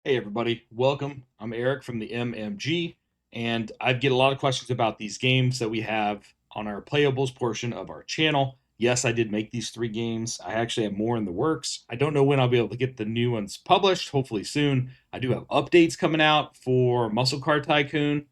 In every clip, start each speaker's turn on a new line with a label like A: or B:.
A: Hey everybody, welcome. I'm Eric from the MMG, and I get a lot of questions about these games that we have on our playables portion of our channel. Yes, I did make these three games. I actually have more in the works. I don't know when I'll be able to get the new ones published, hopefully soon. I do have updates coming out for Muscle Car Tycoon,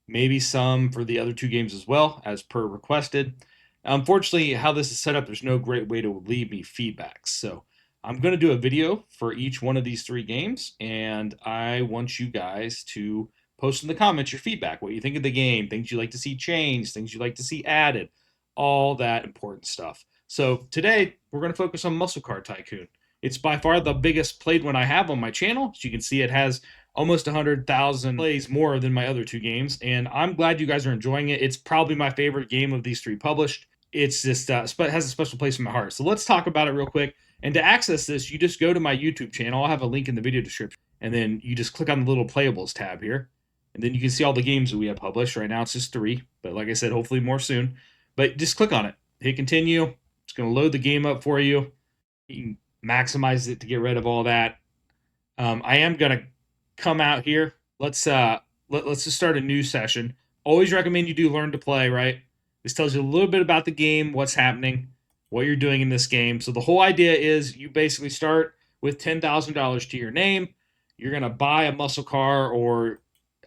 A: maybe some for the other two games as well, as per requested. Unfortunately, how this is set up, there's no great way to leave me feedback. So I'm going to do a video for each one of these three games, and I want you guys to post in the comments your feedback, what you think of the game, things you'd like to see changed, things you'd like to see added, all that important stuff. So today, we're going to focus on Muscle Car Tycoon. It's by far the biggest played one I have on my channel. As you can see, it has almost 100,000 plays more than my other two games, and I'm glad you guys are enjoying it. It's probably my favorite game of these three published. It's just has a special place in my heart. So let's talk about it real quick. And to access this, you just go to my YouTube channel. I'll have a link in the video description, and then you just click on the little playables tab here, and then you can see all the games that we have published. Right now, it's just three, but like I said, hopefully more soon. But just click on it, hit continue. It's going to load the game up for you. You can maximize it to get rid of all that. I am going to come out here. Let's just start a new session. Always recommend you do learn to play, right? This tells you a little bit about the game, what's happening, what you're doing in this game. So the whole idea is you basically start with $10,000 to your name. You're going to buy a muscle car or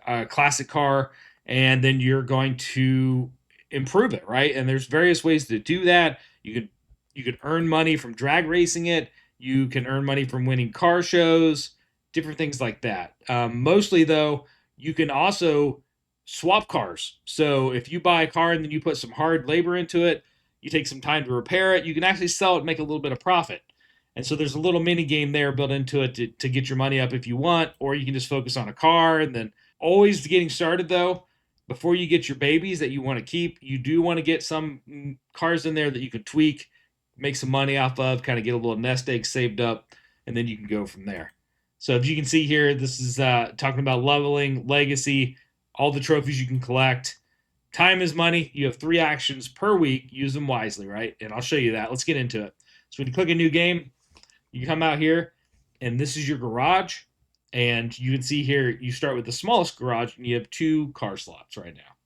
A: a classic car, and then you're going to improve it, right? And there's various ways to do that. You could earn money from drag racing it. You can earn money from winning car shows, different things like that. Mostly, though, you can also swap cars. So if you buy a car and then you put some hard labor into it, you take some time to repair it, you can actually sell it and make a little bit of profit. And so there's a little mini game there built into it to get your money up if you want, or you can just focus on a car. And then always getting started, though, before you get your babies that you want to keep, you do want to get some cars in there that you can tweak, make some money off of, kind of get a little nest egg saved up, and then you can go from there. So if you can see here, this is talking about leveling, legacy, all the trophies you can collect. Time is money. You have 3 actions per week. Use them wisely, right? And I'll show you that. Let's get into it. So when you click a new game, you come out here, and this is your garage. And you can see here, you start with the smallest garage, and you have 2 car slots right now.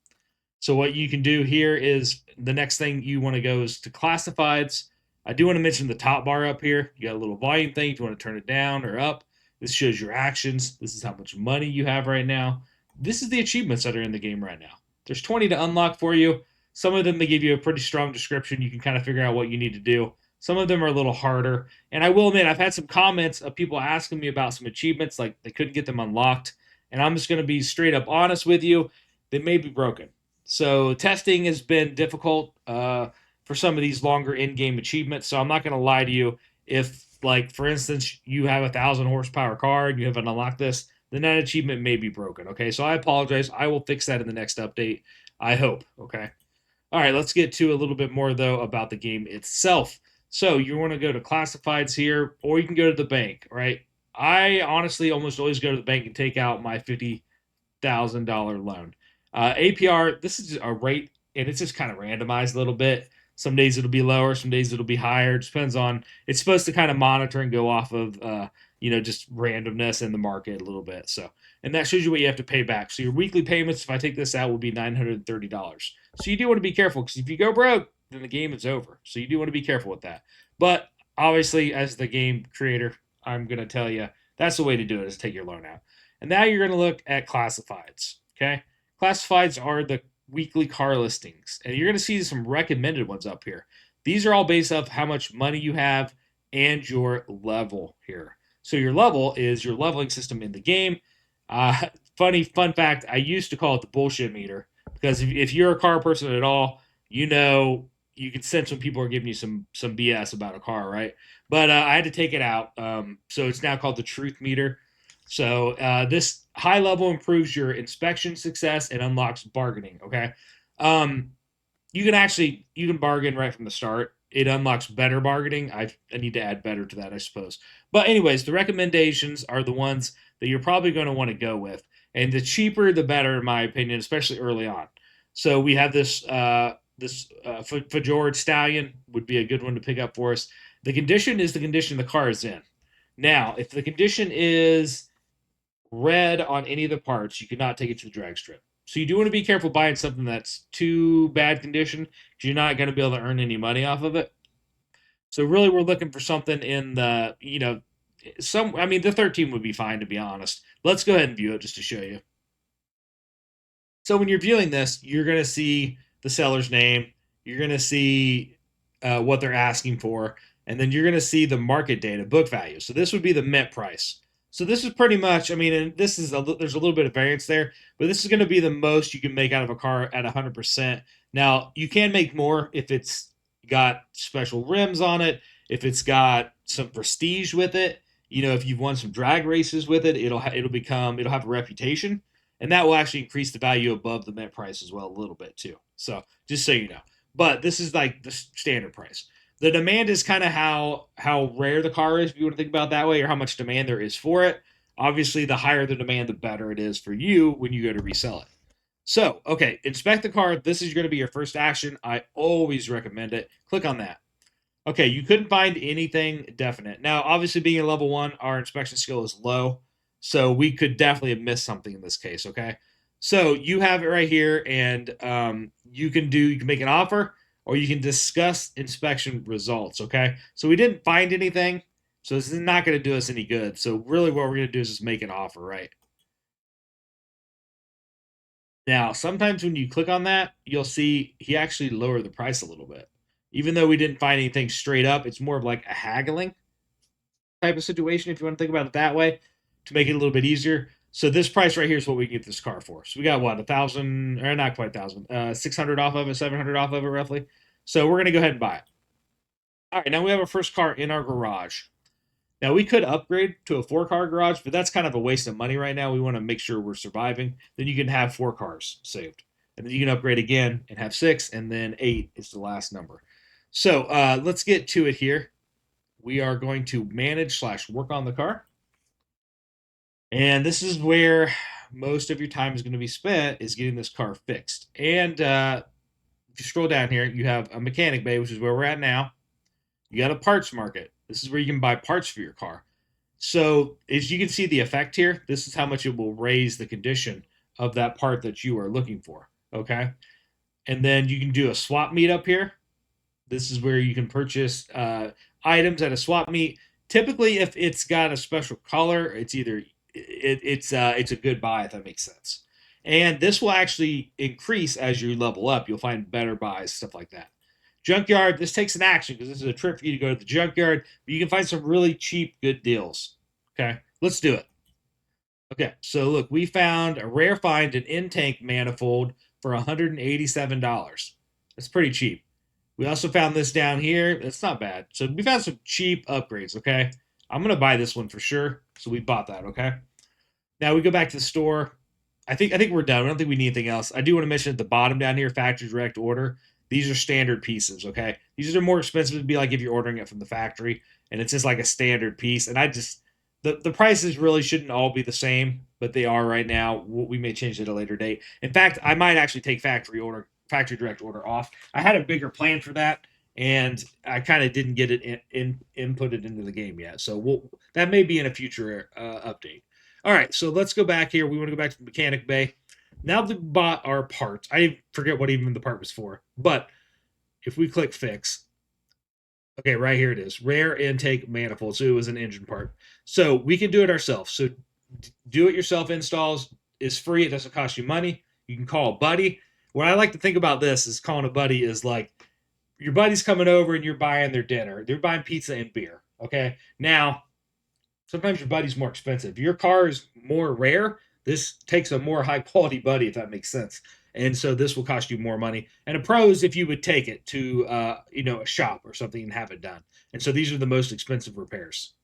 A: So what you can do here is the next thing you want to go is to classifieds. I do want to mention the top bar up here. You got a little volume thing. If you want to turn it down or up, this shows your actions. This is how much money you have right now. This is the achievements that are in the game right now. There's 20 to unlock for you. Some of them, they give you a pretty strong description. You can kind of figure out what you need to do. Some of them are a little harder. And I will admit, I've had some comments of people asking me about some achievements, like they couldn't get them unlocked. And I'm just going to be straight up honest with you. They may be broken. So testing has been difficult for some of these longer in-game achievements. So I'm not going to lie to you. If, like, for instance, you have 1,000 horsepower car and you haven't unlocked this, then that achievement may be broken. Okay, so I apologize. I will fix that in the next update. I hope. Okay. All right, let's get to a little bit more though about the game itself. So you want to go to classifieds here, or you can go to the bank. Right. I honestly almost always go to the bank and take out my $50,000 loan. APR, this is a rate, and it's just kind of randomized a little bit. Some days it'll be lower, some days it'll be higher. It depends on. It's supposed to kind of monitor and go off of, just randomness in the market a little bit. So, and that shows you what you have to pay back. So your weekly payments, if I take this out, will be $930. So you do want to be careful because if you go broke, then the game is over. So you do want to be careful with that. But obviously, as the game creator, I'm going to tell you that's the way to do it is take your loan out. And now you're going to look at classifieds. Okay. Classifieds are the weekly car listings, and you're going to see some recommended ones up here. These are all based off how much money you have and your level here. So your level is your leveling system in the game. Fun fact, I used to call it the bullshit meter because if you're a car person at all, you know you can sense when people are giving you some BS about a car, right? But I had to take it out, so it's now called the truth meter. So this high level improves your inspection success and unlocks bargaining. Okay, um, you can bargain right from the start. It unlocks better bargaining. I need to add better to that, I suppose. But anyways, the recommendations are the ones that you're probably going to want to go with, and the cheaper the better, in my opinion, especially early on. So we have this Fjord Stallion would be a good one to pick up for us. The condition is the condition the car is in. Now, if the condition is red on any of the parts, you cannot take it to the drag strip. So you do want to be careful buying something that's too bad condition because you're not going to be able to earn any money off of it. So really, we're looking for something in the, some. I mean, the 13 would be fine to be honest. Let's go ahead and view it just to show you. So when you're viewing this, you're going to see the seller's name. You're going to see what they're asking for, and then you're going to see the market data, book value. So this would be the mint price. So this is pretty much. I mean, and this is there's a little bit of variance there, but this is going to be the most you can make out of a car at 100%. Now you can make more if it's got special rims on it, if it's got some prestige with it. If you've won some drag races with it, it'll have a reputation, and that will actually increase the value above the mint price as well a little bit too. So just so you know, but this is like the standard price. The demand is kind of how rare the car is, if you want to think about it that way, or how much demand there is for it. Obviously, the higher the demand, the better it is for you when you go to resell it. So, okay, inspect the car. This is going to be your first action. I always recommend it. Click on that. Okay, you couldn't find anything definite. Now, obviously, being a level 1, our inspection skill is low, so we could definitely have missed something in this case. Okay, so you have it right here, and you can make an offer, or you can discuss inspection results. Okay, so we didn't find anything, so this is not going to do us any good. So really, what we're going to do is just make an offer, right? Now, sometimes when you click on that, you'll see he actually lowered the price a little bit. Even though we didn't find anything straight up, it's more of like a haggling type of situation, if you want to think about it that way, to make it a little bit easier. So this price right here is what we can get this car for. So we got what, 1,000, or not quite 1,000, 600 off of it, 700 off of it roughly. So we're gonna go ahead and buy it. All right, now we have our first car in our garage. Now we could upgrade to a 4-car garage, but that's kind of a waste of money right now. We want to make sure we're surviving. Then you can have 4 cars saved, and then you can upgrade again and have 6, and then 8 is the last number. So let's get to it here. We are going to manage slash work on the car. And this is where most of your time is going to be spent, is getting this car fixed. And if you scroll down here, you have a mechanic bay, which is where we're at now. You got a parts market. This is where you can buy parts for your car. So as you can see the effect here, this is how much it will raise the condition of that part that you are looking for. Okay. And then you can do a swap meet up here. This is where you can purchase items at a swap meet. Typically, if it's got a special color, it's either it's a good buy, if that makes sense. And this will actually increase as you level up. You'll find better buys, stuff like that. Junkyard, this takes an action because this is a trip for you to go to the junkyard, but you can find some really cheap, good deals. Okay, let's do it. Okay, so look, we found a rare find, an in-tank manifold for $187. That's pretty cheap. We also found this down here. That's not bad. So we found some cheap upgrades, okay? I'm going to buy this one for sure. So we bought that, okay? Now we go back to the store. I think we're done. I don't think we need anything else. I do want to mention at the bottom down here, factory direct order. These are standard pieces, okay? These are more expensive to be like if you're ordering it from the factory, and it's just like a standard piece. And the prices really shouldn't all be the same, but they are right now. We may change it at a later date. In fact, I might actually take factory direct order off. I had a bigger plan for that, and I kind of didn't get it inputted into the game yet. So that may be in a future update. All right, so let's go back here. We want to go back to the mechanic bay. Now that we bought our parts, I forget what even the part was for, but if we click fix, okay, right here it is, rare intake manifold. So it was an engine part. So we can do it ourselves. So do it yourself installs is free. It doesn't cost you money. You can call a buddy. What I like to think about this is calling a buddy is like your buddy's coming over and you're buying their dinner. They're buying pizza and beer. Okay. Now, sometimes your buddy's more expensive. Your car is more rare. This takes a more high quality buddy, if that makes sense. And so this will cost you more money. And a pro is if you would take it to a shop or something and have it done. And so these are the most expensive repairs.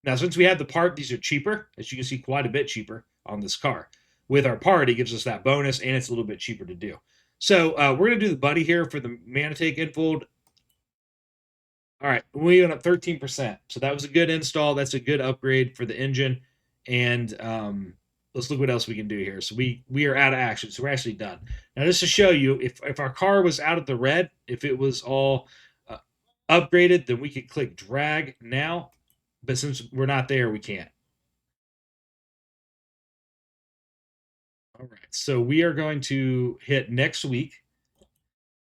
A: Now, since we have the part, these are cheaper. As you can see, quite a bit cheaper on this car. With our part, it gives us that bonus, and it's a little bit cheaper to do. So we're going to do the buddy here for the Manatake Infold. All right, we went up 13%. So that was a good install. That's a good upgrade for the engine. And let's look what else we can do here. So we are out of action. So we're actually done. Now, just to show you, if our car was out of the red, if it was all upgraded, then we could click drag now. But since we're not there, we can't. All right. So we are going to hit next week,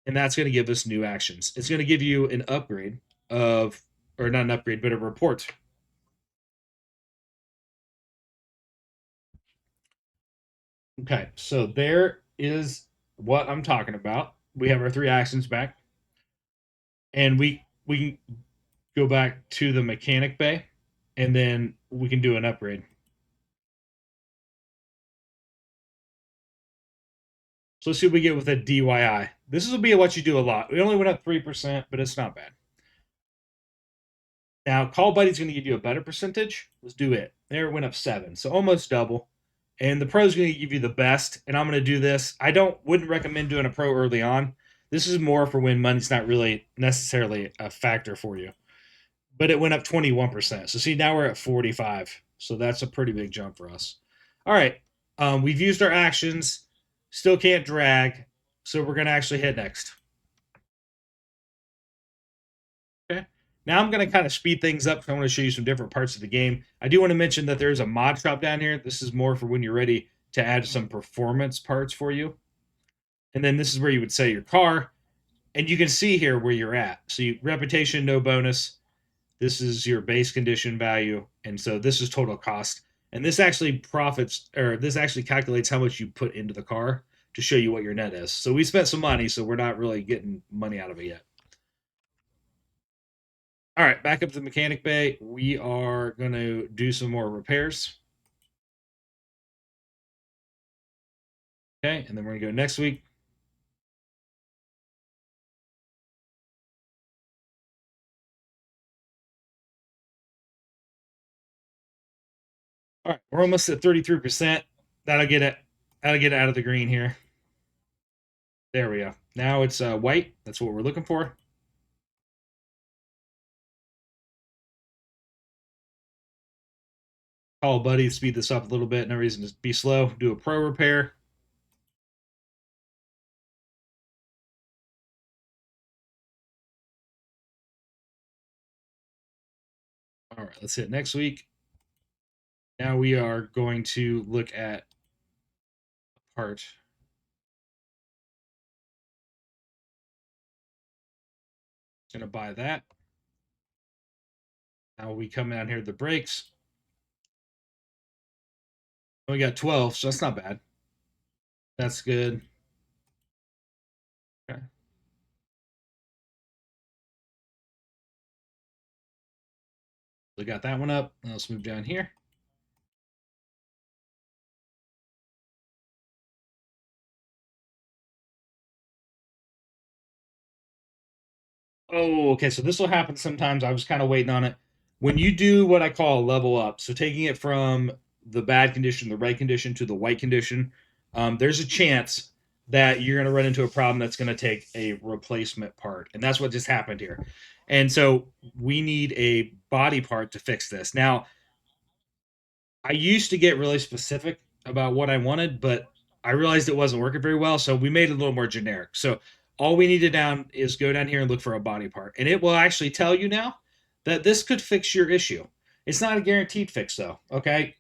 A: and that's going to give us new actions. It's going to give you an upgrade of, or not an upgrade, but a report. Okay. So there is what I'm talking about. We have our three actions back, and we can go back to the mechanic bay, and then we can do an upgrade. So let's see what we get with a DYI. This will be what you do a lot. We only went up 3%, but it's not bad. Now, Call Buddy's going to give you a better percentage. Let's do it. There it went up 7, so almost double. And the Pro's going to give you the best. And I'm going to do this. I wouldn't recommend doing a Pro early on. This is more for when money's not really necessarily a factor for you. But it went up 21%. So see, now we're at 45. So that's a pretty big jump for us. All right. We've used our actions. Still can't drag. So we're going to actually hit next. Okay. Now I'm going to kind of speed things up because I want to show you some different parts of the game. I do want to mention that there's a mod shop down here. This is more for when you're ready to add some performance parts for you. And then this is where you would set your car. And you can see here where you're at. So reputation, no bonus. This is your base condition value. And so this is total cost. And this actually this actually calculates how much you put into the car to show you what your net is. So we spent some money, so we're not really getting money out of it yet. All right, back up to the mechanic bay. We are going to do some more repairs. Okay, and then we're going to go next week. All right, we're almost at 33%. That'll get it. That'll get it out of the green here. There we go. Now it's white. That's what we're looking for. Call a buddy, speed this up a little bit. No reason to be slow. Do a pro repair. All right, let's hit next week. Now we are going to look at a part. Going to buy that. Now we come down here to the brakes. We got 12, so that's not bad. That's good. Okay. We got that one up. Now let's move down here. Oh, okay. So this will happen sometimes. I was kind of waiting on it. When you do what I call a level up, so taking it from the bad condition, the red condition, to the white condition, there's a chance that you're going to run into a problem that's going to take a replacement part. And that's what just happened here. And so we need a body part to fix this. Now, I used to get really specific about what I wanted, but I realized it wasn't working very well. So we made it a little more generic. So all we need to down is go down here and look for a body part. And it will actually tell you now that this could fix your issue. It's not a guaranteed fix though. Okay.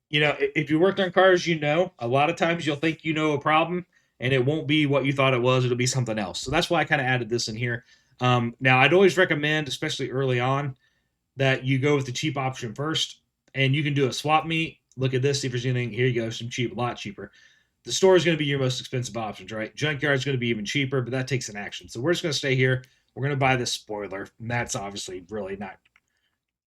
A: You know, if you worked on cars, you know, a lot of times you'll think you know a problem and it won't be what you thought it was. It'll be something else. So that's why I kind of added this in here. Now I'd always recommend, especially early on, that you go with the cheap option first, and you can do a swap meet. Look at this, see if there's anything. Here you go, some cheap, a lot cheaper. The store is going to be your most expensive options, right? Junkyard is going to be even cheaper, but that takes an action. So we're just going to stay here. We're going to buy this spoiler, and that's obviously really not,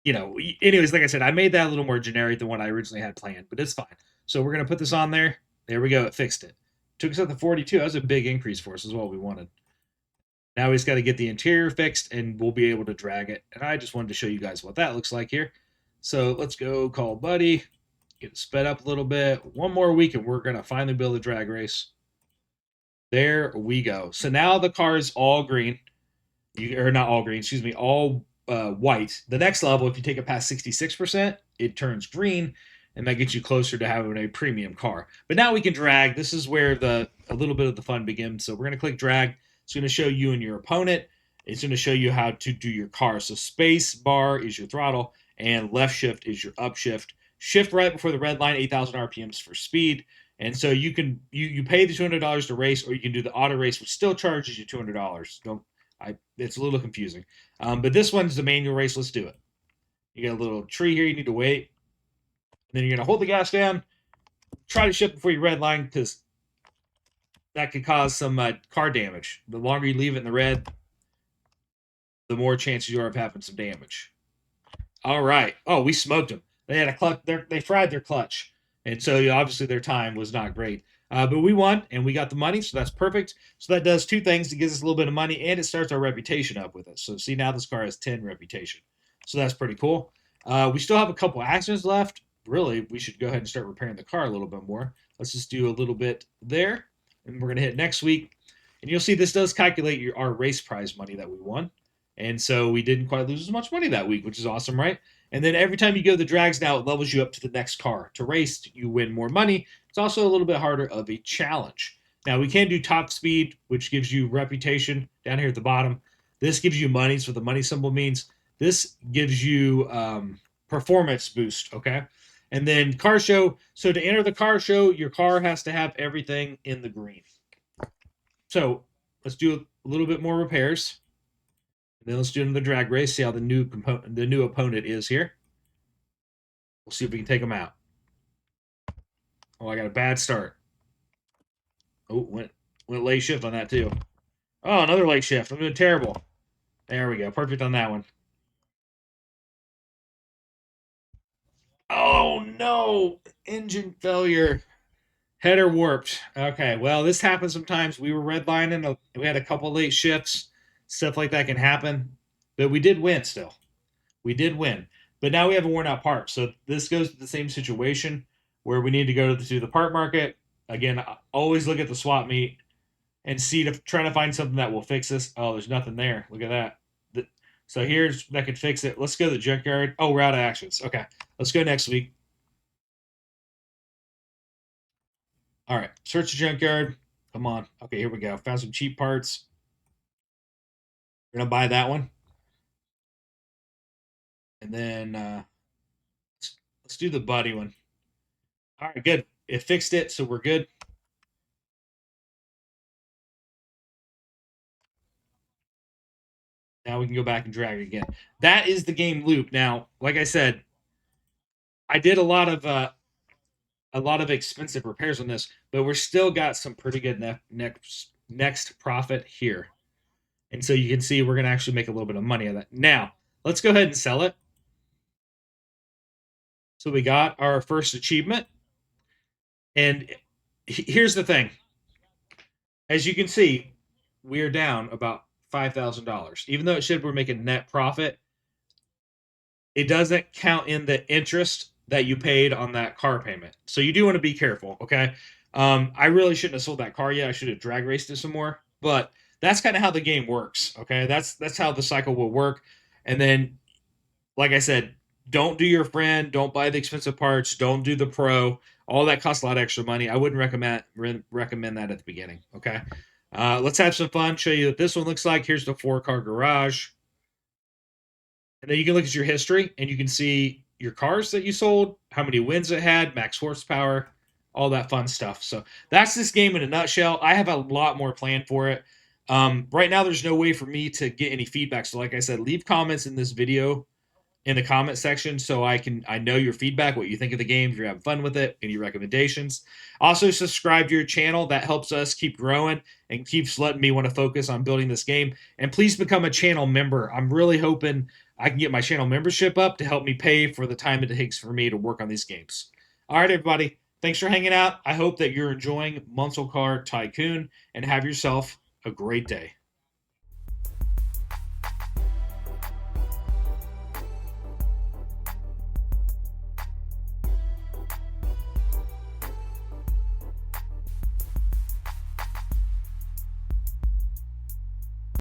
A: you know. Anyways, like I said, I made that a little more generic than what I originally had planned, but it's fine. So we're going to put this on there. There we go. It fixed it. Took us up to 42. That was a big increase for us, is what we wanted. Now he's got to get the interior fixed and we'll be able to drag it. And I just wanted to show you guys what that looks like here. So let's go call Buddy, get it sped up a little bit. One more week and we're going to finally build a drag race. There we go. So now the car is all green. Or not all green, excuse me, all white. The next level, if you take it past 66%, it turns green, and that gets you closer to having a premium car. But now we can drag. This is where a little bit of the fun begins. So we're going to click drag. It's going to show you and your opponent. It's going to show you how to do your car. So space bar is your throttle, and left shift is your upshift. Shift right before the red line, 8,000 RPMs for speed. And so you can you pay the $200 to race, or you can do the auto race, which still charges you $200. Don't it's a little confusing. But this one's the manual race. Let's do it. You got a little tree here. You need to wait. And then you're gonna hold the gas down. Try to shift before you red line, because that could cause some car damage. The longer you leave it in the red, the more chances you are of having some damage. All right. Oh, we smoked them. They had a clutch. They fried their clutch, and so obviously their time was not great. But we won, and we got the money, so that's perfect. So that does two things: it gives us a little bit of money, and it starts our reputation up with us. So see, now this car has 10 reputation, so that's pretty cool. We still have a couple actions left. Really, we should go ahead and start repairing the car a little bit more. Let's just do a little bit there, and we're gonna hit next week, and you'll see this does calculate our race prize money that we won. And so we didn't quite lose as much money that week, which is awesome, right? And then every time you go to the drags now, it levels you up to the next car. To race, you win more money. It's also a little bit harder of a challenge. Now, we can do top speed, which gives you reputation down here at the bottom. This gives you money, so the money symbol means this gives you performance boost, okay? And then car show. So to enter the car show, your car has to have everything in the green. So let's do a little bit more repairs. Then let's do another drag race, see how the new opponent is here. We'll see if we can take them out. Oh, I got a bad start. Oh, went late shift on that too. Oh, another late shift. I'm doing terrible. There we go. Perfect on that one. Oh no! Engine failure. Header warped. Okay, well, this happens sometimes. We were redlining. We had a couple late shifts. Stuff like that can happen. But we did win still. We did win. But now we have a worn out part. So this goes to the same situation where we need to go to the part market. Again, always look at the swap meet and trying to find something that will fix this. Oh, there's nothing there. Look at that. So here's that could fix it. Let's go to the junkyard. Oh, we're out of actions. Okay. Let's go next week. All right. Search the junkyard. Come on. Okay, here we go. Found some cheap parts. We're gonna buy that one. And then let's do the buddy one. All right, good. It fixed it, so we're good. Now we can go back and drag it again. That is the game loop. Now, like I said, I did a lot of expensive repairs on this, but we're still got some pretty good next profit here. And so you can see we're gonna actually make a little bit of money of that. Now, let's go ahead and sell it. So we got our first achievement. And here's the thing. As you can see, we're down about $5,000. Even though it should we're making net profit, it doesn't count in the interest that you paid on that car payment. So you do want to be careful, okay? I really shouldn't have sold that car yet. I should have drag raced it some more. But that's kind of how the game works, okay? That's how the cycle will work. And then, like I said, don't do your friend. Don't buy the expensive parts. Don't do the pro. All that costs a lot of extra money. I wouldn't recommend that at the beginning, okay? Let's have some fun. Show you what this one looks like. Here's the 4-car garage. And then you can look at your history, and you can see your cars that you sold, how many wins it had, max horsepower, all that fun stuff. So that's this game in a nutshell. I have a lot more planned for it. Right now, there's no way for me to get any feedback. So like I said, leave comments in this video in the comment section so I know your feedback, what you think of the game, if you're having fun with it, any recommendations. Also, subscribe to your channel. That helps us keep growing and keeps letting me want to focus on building this game. And please become a channel member. I'm really hoping I can get my channel membership up to help me pay for the time it takes for me to work on these games. All right, everybody. Thanks for hanging out. I hope that you're enjoying Muscle Car Tycoon, and have yourself a great day.